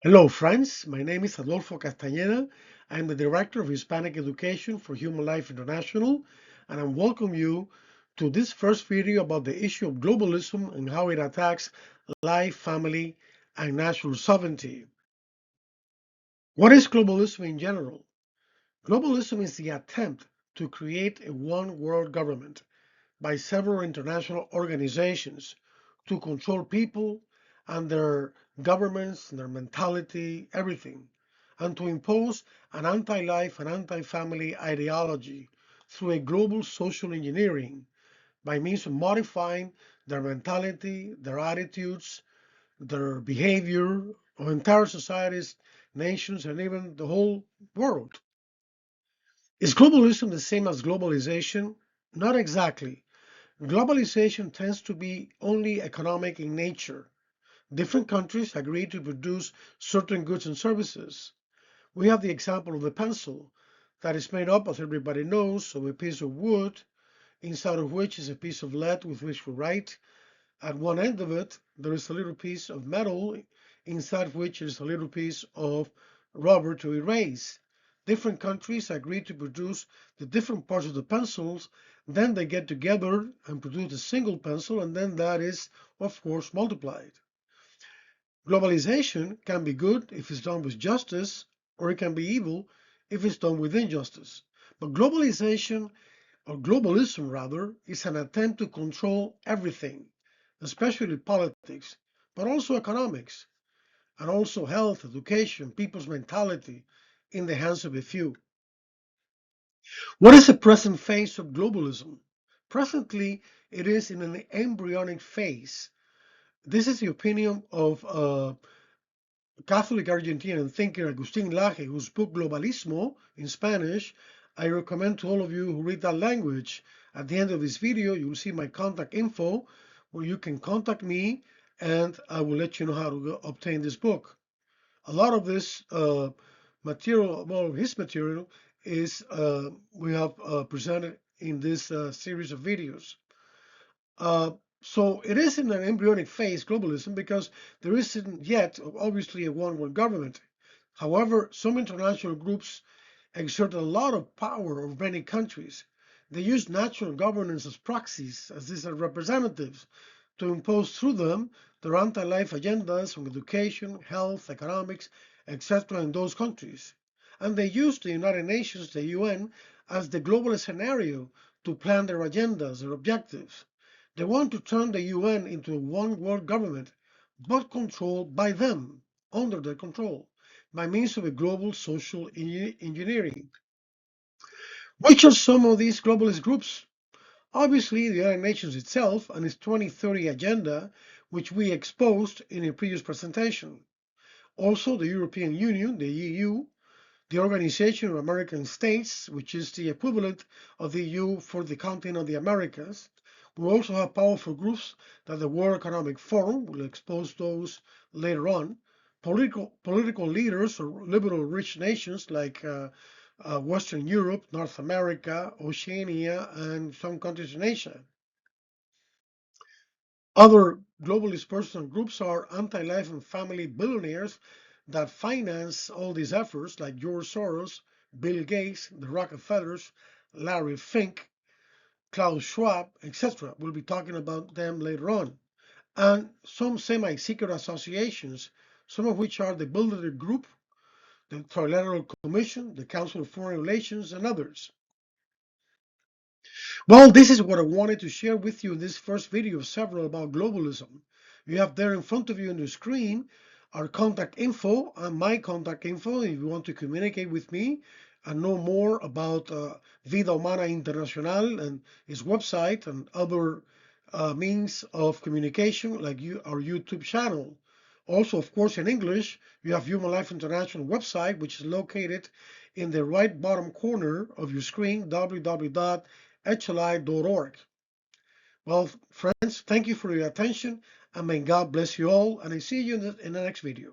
Hello, friends. My name is Adolfo Castañeda. I'm the Director of Hispanic Education for Human Life International, and I welcome you to this first video about the issue of globalism and how it attacks life, family, and national sovereignty. What is globalism in general? Globalism is the attempt to create a one world government by several international organizations to control people and their governments, their mentality, everything, and to impose an anti-life and anti-family ideology through a global social engineering by means of modifying their mentality, their attitudes, their behavior of entire societies, nations, and even the whole world. Is globalism the same as globalization? Not exactly. Globalization tends to be only economic in nature. Different countries agree to produce certain goods and services. We have the example of the pencil that is made up, as everybody knows, of a piece of wood, inside of which is a piece of lead with which we write. At one end of it, there is a little piece of metal, inside which is a little piece of rubber to erase. Different countries agree to produce the different parts of the pencils, then they get together and produce a single pencil, and then that is, of course, multiplied. Globalization can be good if it's done with justice, or it can be evil if it's done with injustice. But globalization, or globalism rather, is an attempt to control everything, especially politics, but also economics, and also health, education, people's mentality in the hands of a few. What is the present phase of globalism? Presently, it is in an embryonic phase. This is the opinion of Catholic Argentinian thinker Agustín Laje, whose book Globalismo in Spanish, I recommend to all of you who read that language. At the end of this video, you will see my contact info where you can contact me and I will let you know how to obtain this book. A lot of this material, well, his material is we have presented in this series of videos. Uh, so it is in an embryonic phase, globalism, because there isn't yet, obviously, a one world government. However, some international groups exert a lot of power over many countries. They use national governance as proxies, as these are representatives, to impose through them their anti-life agendas on education, health, economics, etc. in those countries. And they use the United Nations, the UN, as the global scenario to plan their agendas, their objectives. They want to turn the UN into a one world government, but controlled by them, under their control, by means of a global social engineering. Which are some of these globalist groups? Obviously, the United Nations itself and its 2030 agenda, which we exposed in a previous presentation. Also, the European Union, the EU, the Organization of American States, which is the equivalent of the EU for the continent of the Americas. We also have powerful groups that the World Economic Forum will expose those later on. Political leaders or liberal rich nations like Western Europe, North America, Oceania, and some countries in Asia. Other globalist personal groups are anti-life and family billionaires that finance all these efforts, like George Soros, Bill Gates, the Rockefellers, Larry Fink, Klaus Schwab, etc. We'll be talking about them later on. And some semi-secret associations, some of which are the Bilderberg Group, the Trilateral Commission, the Council of Foreign Relations, and others. Well, this is what I wanted to share with you in this first video of several about globalism. You have there in front of you on the screen our contact info and my contact info if you want to communicate with me and know more about Vida Humana Internacional and its website and other means of communication like our YouTube channel. Also, of course, in English, you have Human Life International website, which is located in the right bottom corner of your screen, www.hli.org. Well, friends, thank you for your attention, and may God bless you all, and I see you in the next video.